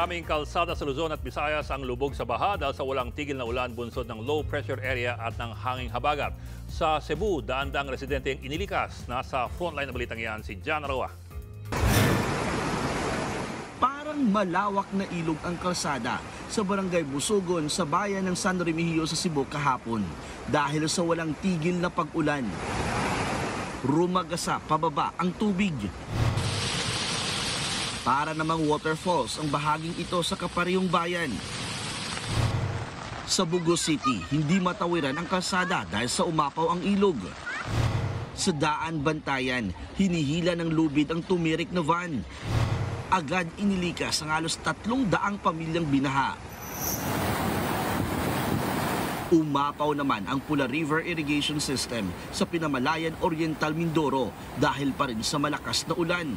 Maraming kalsada sa Luzon at Visayas ang lubog sa baha dahil sa walang tigil na ulan bunsod ng low pressure area at ng hanging habagat. Sa Cebu, daan-daang residente ang inilikas. Nasa frontline na balitang yan si Jan Aroa. Parang malawak na ilog ang kalsada sa barangay Busugon sa bayan ng San Remigio sa Cebu kahapon dahil sa walang tigil na pag-ulan. Rumagasa pababa ang tubig. Para namang waterfalls ang bahaging ito sa kaparehong bayan. Sa Bugo City, hindi matawiran ang kalsada dahil sa umapaw ang ilog. Sa Daan Bantayan, hinihila ng lubid ang tumirik na van. Agad inilikas ang halos 300 pamilyang binaha. Umapaw naman ang Pula River Irrigation System sa Pinamalayan Oriental, Mindoro dahil pa rin sa malakas na ulan.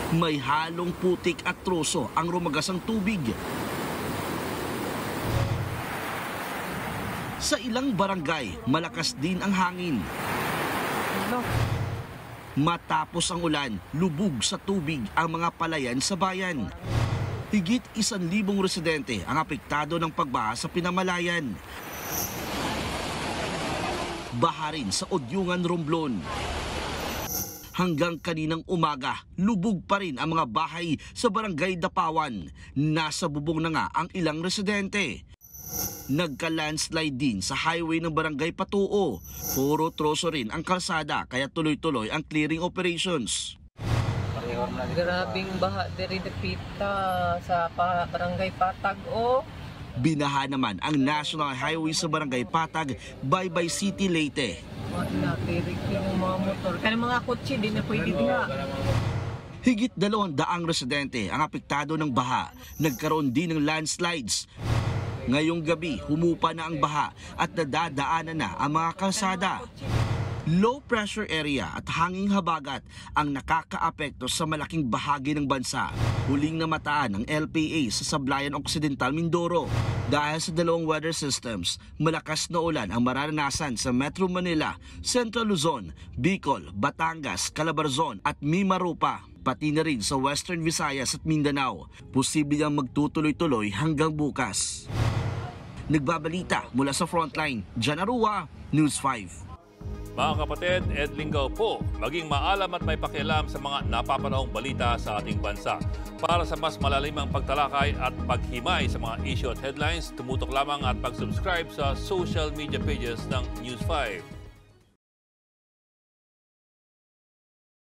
May halong putik at troso ang rumagasang tubig. Sa ilang barangay, malakas din ang hangin. Matapos ang ulan, lubog sa tubig ang mga palayan sa bayan. Higit 1,000 residente ang apektado ng pagbaha sa Pinamalayan. Baha rin sa Odyungan, Romblon. Hanggang kaninang umaga, lubog pa rin ang mga bahay sa barangay Dapawan. Nasa bubong na nga ang ilang residente. Nagka-landslide din sa highway ng barangay Patuo. Puro troso rin ang kalsada kaya tuloy-tuloy ang clearing operations. Grabing baha diri depita sa barangay Patag o. Binaha naman ang National Highway sa barangay Patag, Baybay City, Leyte. Natirik yung mga motor. Kaya mga kotse, di na pwede diha. Higit 200 residente ang apektado ng baha. Nagkaroon din ng landslides. Ngayong gabi, humupa na ang baha at nadadaanan na ang mga kalsada. Low pressure area at hanging habagat ang nakakaapekto sa malaking bahagi ng bansa. Huling namataan ng LPA sa Sablayan Occidental, Mindoro. Dahil sa dalawang weather systems, malakas na ulan ang mararanasan sa Metro Manila, Central Luzon, Bicol, Batangas, Calabarzon at Mimaropa. Pati na rin sa Western Visayas at Mindanao. Posible ang magtutuloy-tuloy hanggang bukas. Nagbabalita mula sa Frontline, Jan Aroa, News 5. Mga kapatid, Ed Lingaw po, maging maalam at may pakialam sa mga napapanahong balita sa ating bansa. Para sa mas malalimang pagtalakay at paghimay sa mga issue at headlines, tumutok lamang at pag-subscribe sa social media pages ng News 5.